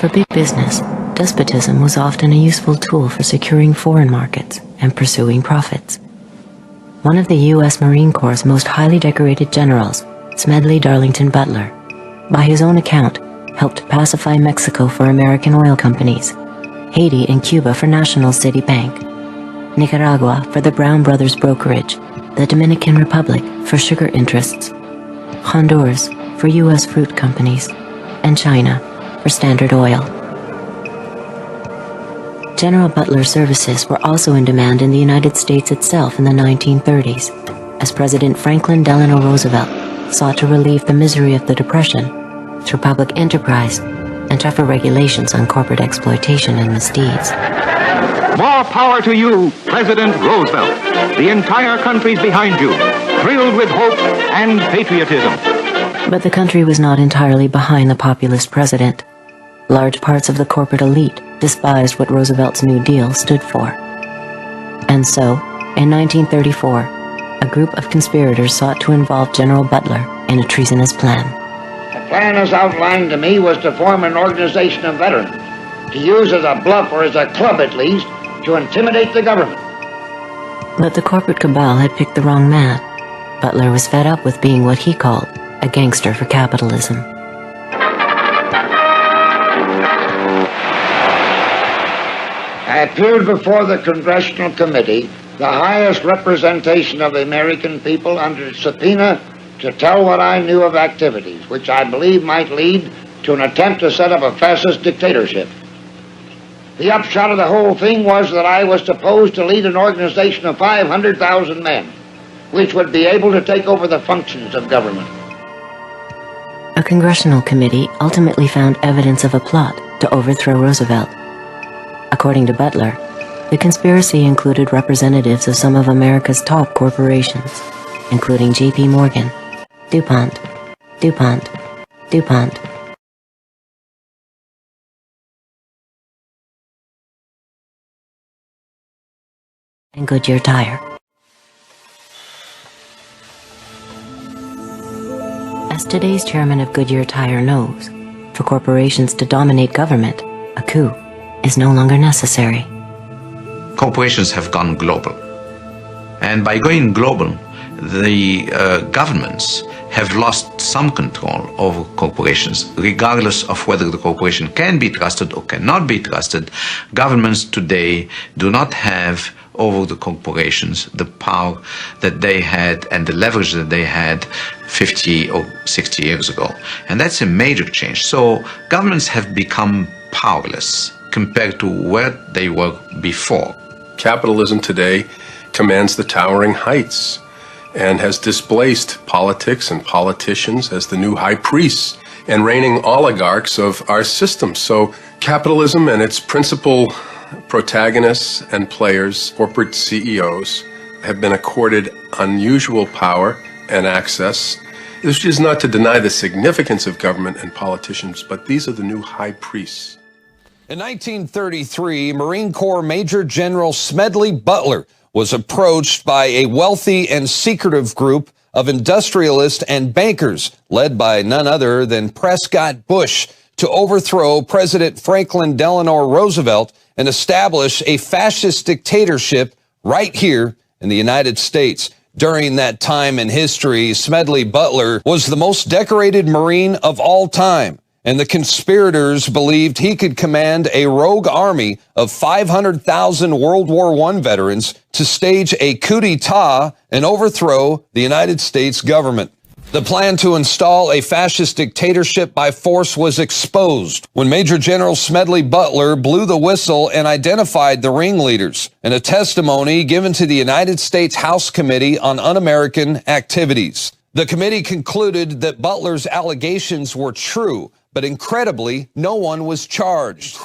For big business, despotism was often a useful tool for securing foreign markets and pursuing profits. One of the U.S. Marine Corps' most highly decorated generals, Smedley Darlington Butler, by his own account, helped pacify Mexico for American oil companies, Haiti and Cuba for National City Bank, Nicaragua for the Brown Brothers Brokerage, the Dominican Republic for sugar interests, Honduras for U.S. fruit companies, and China for Standard Oil. General Butler's services were also in demand in the United States itself in the 1930s, as President Franklin Delano Roosevelt sought to relieve the misery of the Depression through public enterprise and tougher regulations on corporate exploitation and misdeeds. More power to you, President Roosevelt. The entire country's behind you, thrilled with hope and patriotism. But the country was not entirely behind the populist president. Large parts of the corporate elite despised what Roosevelt's New Deal stood for. And so, in 1934, a group of conspirators sought to involve General Butler in a treasonous plan. The plan as outlined to me was to form an organization of veterans, to use as a bluff or as a club at least, to intimidate the government. But the corporate cabal had picked the wrong man. Butler was fed up with being what he called a gangster for capitalism. I appeared before the Congressional Committee, the highest representation of the American people, under subpoena to tell what I knew of activities which I believe might lead to an attempt to set up a fascist dictatorship. The upshot of the whole thing was that I was supposed to lead an organization of 500,000 men, which would be able to take over the functions of government. A congressional committee ultimately found evidence of a plot to overthrow Roosevelt. According to Butler, the conspiracy included representatives of some of America's top corporations, including J.P. Morgan, DuPont, and Goodyear Tire. As today's chairman of Goodyear Tire knows, for corporations to dominate government, a coup is no longer necessary. Corporations have gone global. And by going global, the governments have lost some control over corporations. Regardless of whether the corporation can be trusted or cannot be trusted, governments today do not have over the corporations the power that they had and the leverage that they had 50 or 60 years ago. And that's a major change. So governments have become powerless compared to where they were before. Capitalism today commands the towering heights and has displaced politics and politicians as the new high priests and reigning oligarchs of our system. So capitalism and its principal protagonists and players, corporate CEOs, have been accorded unusual power and access. This is not to deny the significance of government and politicians, but these are the new high priests. In 1933, Marine Corps Major General Smedley Butler was approached by a wealthy and secretive group of industrialists and bankers led by none other than Prescott Bush to overthrow President Franklin Delano Roosevelt and establish a fascist dictatorship right here in the United States. During that time in history, Smedley Butler was the most decorated Marine of all time, and the conspirators believed he could command a rogue army of 500,000 World War I veterans to stage a coup d'etat and overthrow the United States government. The plan to install a fascist dictatorship by force was exposed when Major General Smedley Butler blew the whistle and identified the ringleaders in a testimony given to the United States House Committee on Un-American Activities. The committee concluded that Butler's allegations were true, but incredibly, no one was charged.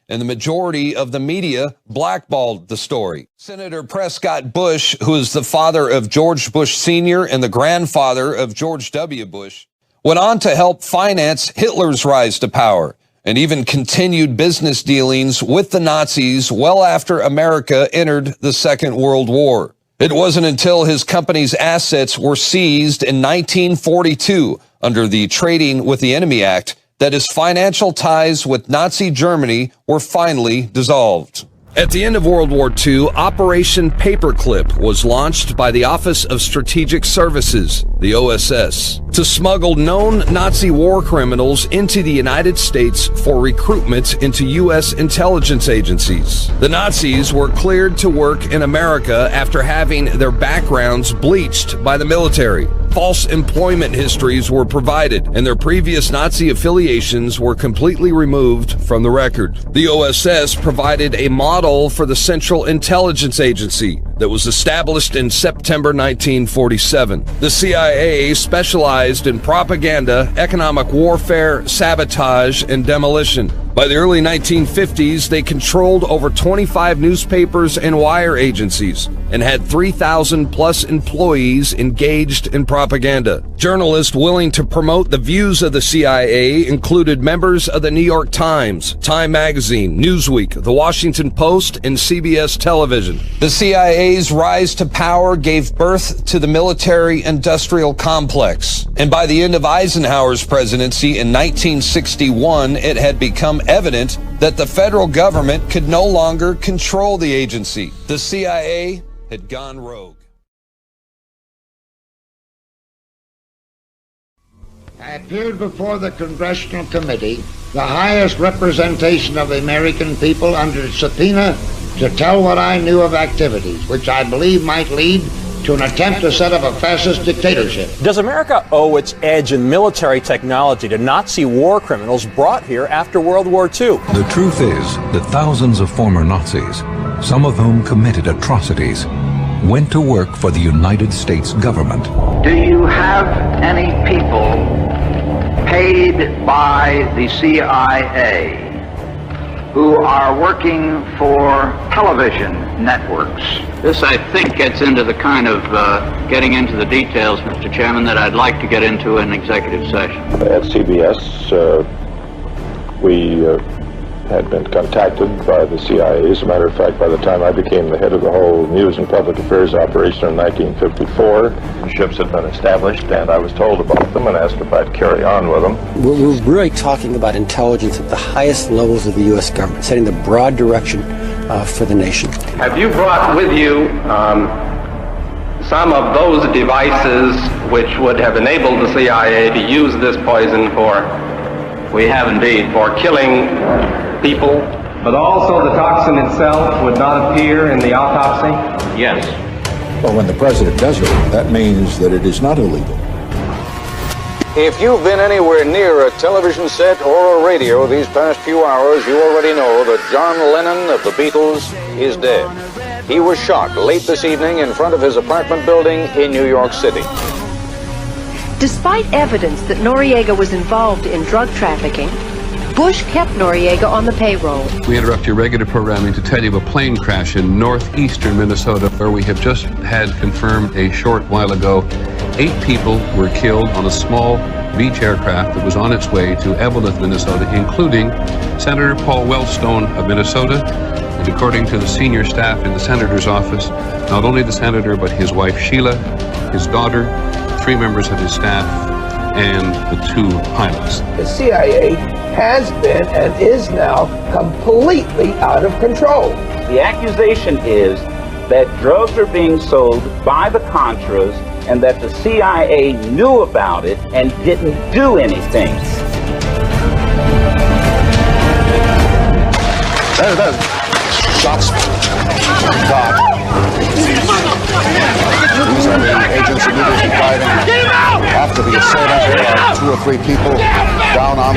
And the majority of the media blackballed the story. Senator Prescott Bush, who is the father of George Bush Sr. and the grandfather of George W. Bush, went on to help finance Hitler's rise to power and even continued business dealings with the Nazis well after America entered the Second World War. It wasn't until his company's assets were seized in 1942 under the Trading with the Enemy Act that his financial ties with Nazi Germany were finally dissolved. At the end of World War II, Operation Paperclip was launched by the Office of Strategic Services, the OSS, to smuggle known Nazi war criminals into the United States for recruitment into U.S. intelligence agencies. The Nazis were cleared to work in America after having their backgrounds bleached by the military. False employment histories were provided, and their previous Nazi affiliations were completely removed from the record. The OSS provided a model for the Central Intelligence Agency that was established in September 1947. The CIA specialized in propaganda, economic warfare, sabotage, and demolition. By the early 1950s, they controlled over 25 newspapers and wire agencies and had 3,000 plus employees engaged in propaganda. Journalists willing to promote the views of the CIA included members of the New York Times, Time Magazine, Newsweek, The Washington Post, and CBS Television. The CIA's rise to power gave birth to the military-industrial complex. And by the end of Eisenhower's presidency in 1961, it had become evident that the federal government could no longer control the agency. The CIA had gone rogue. I appeared before the Congressional Committee, the highest representation of the American people, under subpoena to tell what I knew of activities which I believe might lead to an attempt to set up a fascist dictatorship. Does America owe its edge in military technology to Nazi war criminals brought here after World War II? The truth is that thousands of former Nazis, some of whom committed atrocities, went to work for the United States government. Do you have any people paid by the CIA who are working for television networks? This, I think, gets into the kind of getting into the details, Mr. Chairman, that I'd like to get into in executive session. At CBS, we had been contacted by the CIA. As a matter of fact, by the time I became the head of the whole News and Public Affairs operation in 1954, ships had been established, and I was told about them and asked if I'd carry on with them. We're really talking about intelligence at the highest levels of the U.S. government, setting the broad direction for the nation. Have you brought with you some of those devices which would have enabled the CIA to use this poison for, We have indeed, for killing people? But also the toxin itself would not appear in the autopsy? Yes. Well, when the president does it, that means that it is not illegal. If you've been anywhere near a television set or a radio these past few hours, you already know that John Lennon of the Beatles is dead. He was shot late this evening in front of his apartment building in New York City. Despite evidence that Noriega was involved in drug trafficking, Bush kept Noriega on the payroll. We interrupt your regular programming to tell you of a plane crash in northeastern Minnesota, where we have just had confirmed a short while ago 8 people were killed on a small Beech aircraft that was on its way to Evelyn, Minnesota, including Senator Paul Wellstone of Minnesota. And according to the senior staff in the senator's office, not only the senator, but his wife Sheila, his daughter, 3 members of his staff, and the 2 pilots. The CIA has been and is now completely out of control. The accusation is that drugs are being sold by the Contras and that the CIA knew about it and didn't do anything. There it is. Shots. God. These are the agents immediately fighting. After the assailant, there are 2 or 3 people down on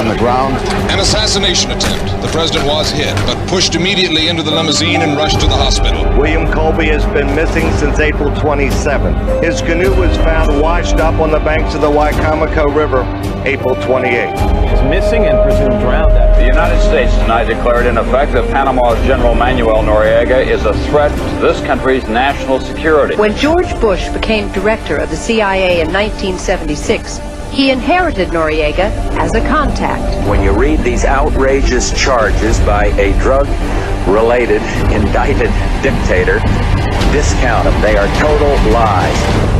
the ground. An assassination attempt. The president was hit, but pushed immediately into the limousine and rushed to the hospital. William Colby has been missing since April 27th. His canoe was found washed up on the banks of the Wicomico River April 28th. He's missing and presumed drowned. The United States tonight declared in effect that Panama's General Manuel Noriega is a threat to this country's national security. When George Bush became director of the CIA in 1976, he inherited Noriega as a contact. When you read these outrageous charges by a drug-related, indicted dictator, discount them. They are total lies.